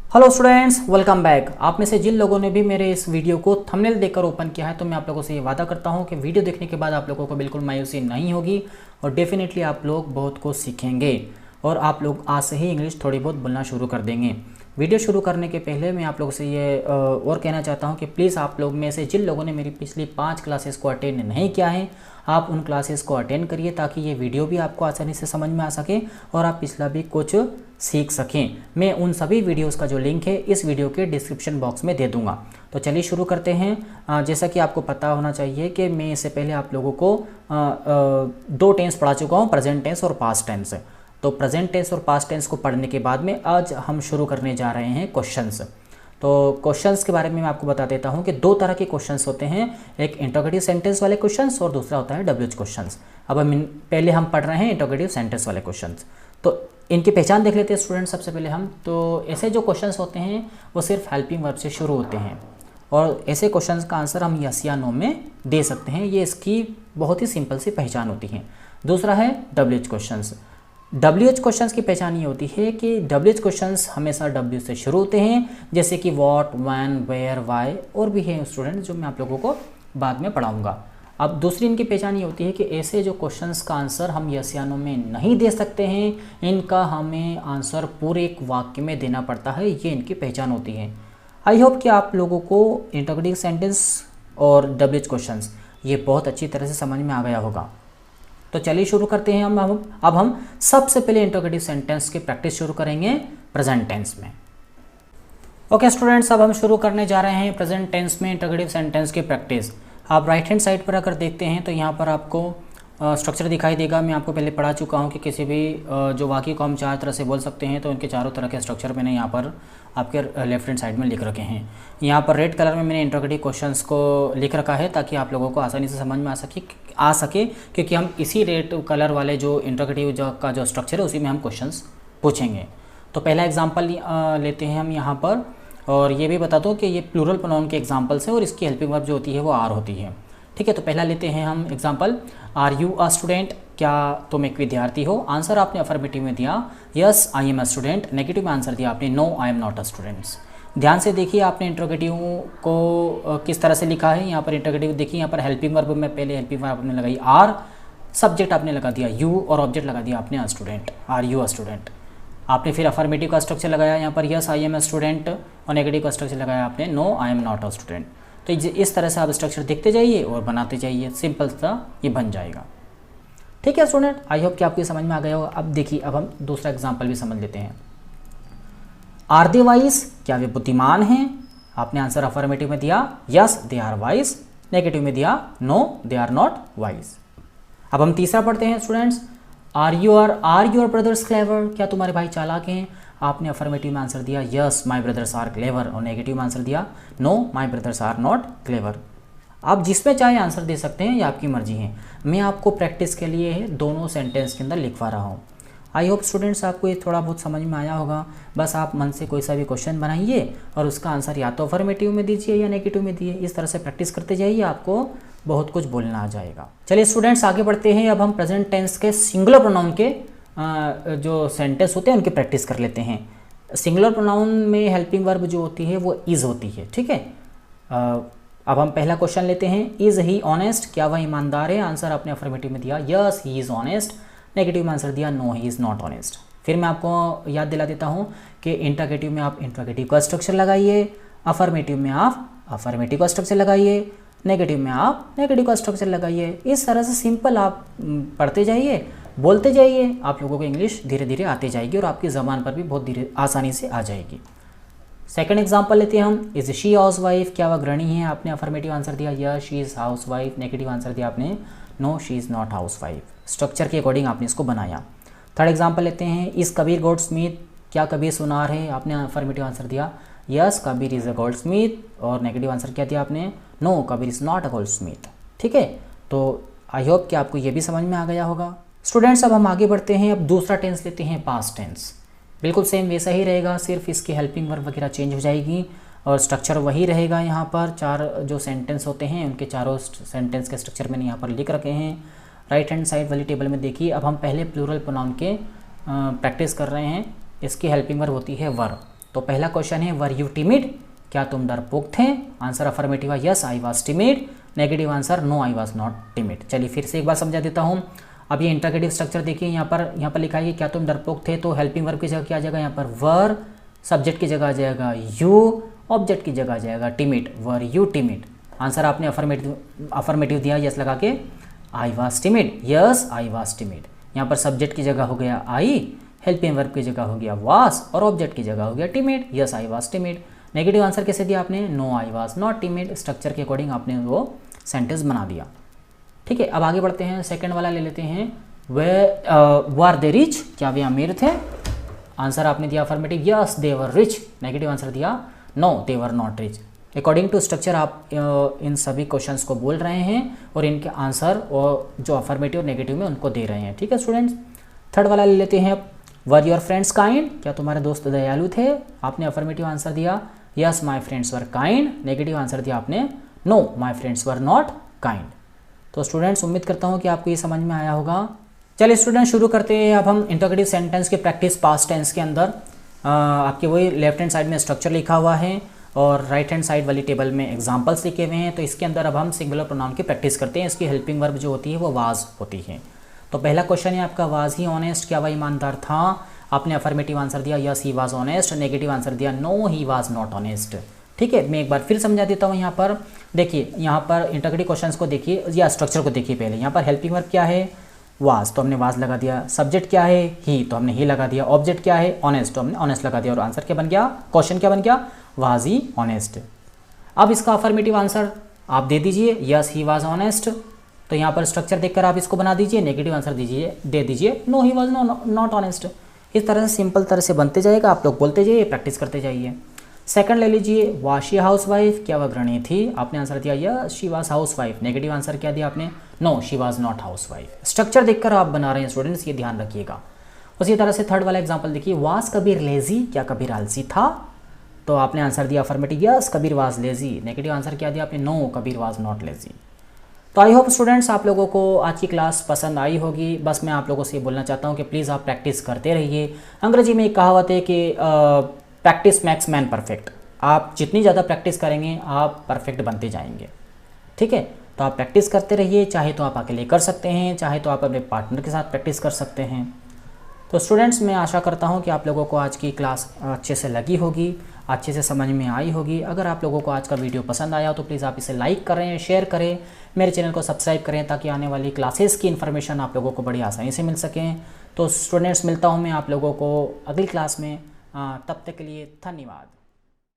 Hello students, welcome back. आप में से जिन लोगों ने भी मेरे इस वीडियो को थंबनेल देखकर ओपन किया है तो मैं आप लोगों से ये वादा करता हूँ कि वीडियो देखने के बाद आप लोगों को बिल्कुल मायूसी नहीं होगी और डेफिनेटली आप लोग बहुत कुछ सीखेंगे और आप लोग आज से ही इंग्लिश थोड़ी बहुत बोलना शुरू कर देंगे। वीडियो शुरू करने के पहले मैं आप लोगों से ये और कहना चाहता हूँ कि प्लीज़ आप लोग में से जिन लोगों ने मेरी पिछली 5 क्लासेस को अटेंड नहीं किया है आप उन क्लासेस को अटेंड करिए ताकि ये वीडियो भी आपको आसानी से समझ में आ सके और आप पिछला भी कुछ सीख सकें। मैं उन सभी वीडियोस का जो लिंक है इस वीडियो के डिस्क्रिप्शन बॉक्स में दे दूंगा। तो चलिए शुरू करते हैं। जैसा कि आपको पता होना चाहिए कि मैं इससे पहले आप लोगों को दो टेंस पढ़ा चुका हूँ, प्रेजेंट टेंस और पास्ट टेंस। तो प्रेजेंट टेंस और पास्ट टेंस को पढ़ने के बाद में आज हम शुरू करने जा रहे हैं क्वेश्चंस। तो क्वेश्चंस के बारे में मैं आपको बता देता हूं कि दो तरह के क्वेश्चंस होते हैं, एक इंटरोगेटिव सेंटेंस वाले क्वेश्चंस और दूसरा होता है डब्ल्यूएच क्वेश्चंस। अब पहले हम पढ़ रहे हैं इंटरोगेटिव सेंटेंस वाले क्वेश्चंस। तो इनकी पहचान देख लेते हैं स्टूडेंट। सबसे पहले हम तो ऐसे जो क्वेश्चंस होते हैं वो सिर्फ हेल्पिंग वर्ब से शुरू होते हैं और ऐसे क्वेश्चंस का आंसर हम यस या नो में दे सकते हैं। ये इसकी बहुत ही सिंपल सी पहचान होती है। दूसरा है डब्ल्यूएच क्वेश्चंस। डब्ल्यूएच क्वेश्चंस की पहचान ये होती है कि डब्ल्यूएच क्वेश्चंस हमेशा डब्ल्यू से शुरू होते हैं, जैसे कि व्हाट, व्हेन, वेयर, व्हाई और भी हैं स्टूडेंट जो मैं आप लोगों को बाद में पढ़ाऊंगा। अब दूसरी इनकी पहचान ये होती है कि ऐसे जो क्वेश्चंस का आंसर हम यस या नो में नहीं दे सकते हैं, इनका हमें आंसर पूरे एक वाक्य में देना पड़ता है। ये इनकी पहचान होती है। आई होप कि आप लोगों को इंटरोगेटिव सेंटेंस और डब्ल्यूएच क्वेश्चंस ये बहुत अच्छी तरह से समझ में आ गया होगा। तो चलिए शुरू करते हैं। अब हम सबसे पहले इंटरोगेटिव सेंटेंस की प्रैक्टिस शुरू करेंगे प्रेजेंट टेंस में। ओके स्टूडेंट्स, अब हम शुरू करने जा रहे हैं प्रेजेंट टेंस में इंटरोगेटिव सेंटेंस की प्रैक्टिस। आप राइट हैंड साइड पर अगर देखते हैं तो यहाँ पर आपको स्ट्रक्चर दिखाई देगा। मैं आपको पहले पढ़ा चुका हूँ कि किसी भी जो वाक्य को हम चार तरह से बोल सकते हैं तो उनके चारों तरह के स्ट्रक्चर मैंने यहाँ पर आपके लेफ्ट हैंड साइड में लिख रखे हैं। यहाँ पर रेड कलर में मैंने इंटरोगेटिव क्वेश्चंस को लिख रखा है ताकि आप लोगों को आसानी से समझ में आ सके क्योंकि हम इसी रेड कलर वाले जो इंटरोगेटिव का जो स्ट्रक्चर है उसी में हम क्वेश्चंस पूछेंगे। तो पहला एग्जाम्पल लेते हैं हम यहाँ पर, और ये भी बता दो कि ये प्लूरल प्रोनाउन के एग्जाम्पल्स है और इसकी हेल्पिंग वर्ब जो होती है वो आर होती है। ठीक है, तो पहला लेते हैं हम example. Are you a student? क्या तुम एक विद्यार्थी हो? आंसर आपने अफर्मेटिव में दिया yes I am a student. Negative में आंसर दिया आपने no I am not a students. ध्यान से देखिए आपने इंटरोगेटिव को किस तरह से लिखा है। यहाँ पर इंटरोगेटिव देखिए, यहाँ पर हेल्पिंग वर्ब में पहले हेल्पिंग वर्ब आपने लगाई आर, सब्जेक्ट आपने लगा दिया यू और ऑब्जेक्ट लगा दिया आपने a student, are you a student. आपने फिर अफर्मेटिव का स्ट्रक्चर लगाया यहाँ पर yes I am a student और नेगेटिव का स्ट्रक्चर लगाया आपने no I am not a student. तो इस तरह से आप स्ट्रक्चर देखते जाइए और बनाते जाइए, सिंपल सा ये बन जाएगा। ठीक है स्टूडेंट, आई होप कि आपको समझ में आ गया होगा। अब देखिए, अब हम दूसरा एग्जांपल भी समझ लेते हैं। Are they wise? क्या वे बुद्धिमान हैं? आपने आंसर अफर्मेटिव में दिया yes they are wise, negative में दिया no they are not wise. अब हम तीसरा पढ़ते हैं students. Are your brothers clever? क्या तुम्हारे भाई चालाक हैं? आपने अफर्मेटिव में आंसर दिया yes my brothers are clever और नेगेटिव में आंसर दिया no my brothers are not clever. आप जिसमें चाहे आंसर दे सकते हैं, ये आपकी मर्जी है। मैं आपको प्रैक्टिस के लिए दोनों सेंटेंस के अंदर लिखवा रहा हूँ। आई होप स्टूडेंट्स आपको ये थोड़ा बहुत समझ में आया होगा। बस आप मन से कोई सा भी क्वेश्चन बनाइए और उसका आंसर या तो अफर्मेटिव में दीजिए या नेगेटिव में दिए। इस तरह से प्रैक्टिस करते जाइए, आपको बहुत कुछ बोलना आ जाएगा। चलिए स्टूडेंट्स आगे बढ़ते हैं। अब हम प्रेजेंट टेंस के सिंगुलर प्रोनाउन के जो सेंटेंस होते हैं उनकी प्रैक्टिस कर लेते हैं। सिंगुलर प्रोनाउन में हेल्पिंग वर्ब जो होती है वो इज़ होती है। ठीक है, अब हम पहला क्वेश्चन लेते हैं। Is he honest? क्या वह ईमानदार है? आंसर आपने अफर्मेटिव में दिया yes he is honest, negative में आंसर दिया no he is not honest. फिर मैं आपको याद दिला देता हूँ कि इंटरोगेटिव में आप इंटरोगेटिव का स्ट्रक्चर लगाइए, अफर्मेटिव में आप अफर्मेटिव का स्ट्रक्चर लगाइए, नेगेटिव में आप नेगेटिव का स्ट्रक्चर लगाइए। इस तरह से सिंपल आप पढ़ते जाइए, बोलते जाइए, आप लोगों को इंग्लिश धीरे धीरे आती जाएगी और आपकी ज़बान पर भी बहुत धीरे आसानी से आ जाएगी। सेकंड एग्जांपल लेते हैं हम। Is she housewife? क्या वह गृहिणी है? आपने अफर्मेटिव आंसर दिया yes she is housewife, negative answer दिया आपने no she is not housewife. Structure के अकॉर्डिंग आपने इसको बनाया। थर्ड एग्जाम्पल लेते हैं। Is Kabir goldsmith? क्या कबीर सुनार है? आपने अफर्मेटिव आंसर दिया yes Kabir is a goldsmith और नेगेटिव आंसर क्या दिया आपने no Kabir is not a gold Smith. ठीक है, तो आई होप कि आपको ये भी समझ में आ गया होगा। स्टूडेंट्स अब हम आगे बढ़ते हैं। अब दूसरा टेंस लेते हैं पास्ट टेंस। बिल्कुल सेम वैसा ही रहेगा, सिर्फ इसकी हेल्पिंग वर्ब वगैरह चेंज हो जाएगी और स्ट्रक्चर वही रहेगा। यहाँ पर चार जो सेंटेंस होते हैं उनके चारों सेंटेंस के स्ट्रक्चर मैंने यहाँ पर लिख रखे हैं। राइट हैंड साइड वाली टेबल में देखिए। अब हम पहले प्लूरल प्रोनाउन के प्रैक्टिस कर रहे हैं। इसकी हेल्पिंग वर्ब होती है वर। तो पहला क्वेश्चन है वर यू टिमिड, क्या तुम डरपोक थे? आंसर अफर्मेटिव है yes I was timid. Negative answer no I was not timid. चलिए फिर से एक बार समझा देता हूँ। अब ये इंटरगेटिव स्ट्रक्चर देखिए, यहाँ पर लिखा है कि क्या तुम डरपोक थे, तो हेल्पिंग वर्ब की जगह क्या आ जाएगा, यहाँ पर वर, सब्जेक्ट की जगह आ जाएगा यू, ऑब्जेक्ट की जगह आ जाएगा timid, were you timid. Answer आपने अफर्मेटिव दिया यस लगा के, आई was timid, yes I was timid. यहाँ पर सब्जेक्ट की जगह हो गया आई, हेल्पिंग वर्ब की जगह हो गया वाज, और ऑब्जेक्ट की जगह हो गया timid, yes I was timid. Negative answer कैसे दिया आपने, no I was not timid. Structure के अकॉर्डिंग आपने वो सेंटेंस बना दिया। ठीक है, अब आगे बढ़ते हैं, सेकंड वाला ले लेते हैं। वर दे रिच, क्या वे अमीर थे? आंसर आपने दिया affirmative yes they were rich. Negative answer दिया no they were not rich. According to structure आप इन सभी क्वेश्चंस को बोल रहे हैं और इनके आंसर और जो अफर्मेटिव और नेगेटिव में उनको दे रहे हैं। ठीक है स्टूडेंट्स, थर्ड वाला ले लेते हैं। वर योर फ्रेंड्स काइंड, क्या तुम्हारे दोस्त दयालु थे? आपने अफर्मेटिव आंसर दिया yes my friends were kind. Negative answer दिया आपने know my friends were not kind. तो स्टूडेंट्स उम्मीद करता हूँ कि आपको ये समझ में आया होगा। चलिए स्टूडेंट शुरू करते हैं। अब हम इंटरोगेटिव सेंटेंस की प्रैक्टिस पास्ट टेंस के अंदर आपके वही लेफ्ट हैंड साइड में स्ट्रक्चर लिखा हुआ है और राइट हैंड साइड वाली टेबल में एग्जांपल्स लिखे हुए हैं। तो इसके अंदर अब हम सिंगुलर प्रोनाउन की प्रैक्टिस करते हैं। इसकी हेल्पिंग वर्ब जो होती है वो वाज होती है। तो पहला क्वेश्चन है आपका, वाज ही ऑनेस्ट, क्या वह ईमानदार था? आपने अफर्मेटिव आंसर दिया yes he was honest. Negative answer दिया no he was not honest. ठीक है, मैं एक बार फिर समझा देता हूँ। यहाँ पर देखिए, यहाँ पर इंटरोगेटिव क्वेश्चंस को देखिए या स्ट्रक्चर को देखिए पहले। यहाँ पर हेल्पिंग वर्ब क्या है, वाज, तो हमने वाज लगा दिया। सब्जेक्ट क्या है, ही, तो हमने ही लगा दिया। ऑब्जेक्ट क्या है, ऑनेस्ट, तो हमने ऑनेस्ट लगा दिया। और आंसर क्या बन गया, क्वेश्चन क्या बन गया, वाज ही ऑनेस्ट। अब इसका अफर्मेटिव आंसर आप दे दीजिए यस ही वाज ऑनेस्ट। तो यहाँ पर स्ट्रक्चर देखकर आप इसको बना दीजिए। नेगेटिव आंसर दे दीजिए no he was not honest. इस तरह से सिंपल तरह से बनते जाएगा, आप लोग बोलते जाइए, प्रैक्टिस करते जाइए। सेकंड ले लीजिए, वाज शी हाउस वाइफ, क्या वह गृहिणी थी? आपने आंसर दिया yes she was housewife. Negative answer क्या दिया आपने, no she was not housewife. Structure देखकर आप बना रहे हैं स्टूडेंट्स, ये ध्यान रखिएगा। उसी तरह से थर्ड वाला एग्जांपल देखिए, वाज कबीर लेजी, क्या कबीर आलसी था? तो आपने आंसर दिया affirmative yes Kabir was lazy. Negative answer क्या दिया आपने, no Kabir was not lazy. तो आई होप स्टूडेंट्स आप लोगों को आज की क्लास पसंद आई होगी। बस मैं आप लोगों से बोलना चाहता हूँ कि प्लीज़ आप प्रैक्टिस करते रहिए। अंग्रेजी में एक कहावत है कि प्रैक्टिस मैक्स मैन परफेक्ट। आप जितनी ज़्यादा प्रैक्टिस करेंगे आप परफेक्ट बनते जाएंगे। ठीक है, तो आप प्रैक्टिस करते रहिए। चाहे तो आप अकेले कर सकते हैं, चाहे तो आप अपने पार्टनर के साथ प्रैक्टिस कर सकते हैं। तो स्टूडेंट्स मैं आशा करता हूँ कि आप लोगों को आज की क्लास अच्छे से लगी होगी, अच्छे से समझ में आई होगी। अगर आप लोगों को आज का वीडियो पसंद आया तो प्लीज़ आप इसे लाइक करें, शेयर करें, मेरे चैनल को सब्सक्राइब करें ताकि आने वाली क्लासेस की इन्फॉर्मेशन आप लोगों को बड़ी आसानी से मिल सकें। तो स्टूडेंट्स मिलता हूँ मैं आप लोगों को अगली क्लास में। तब तक के लिए धन्यवाद।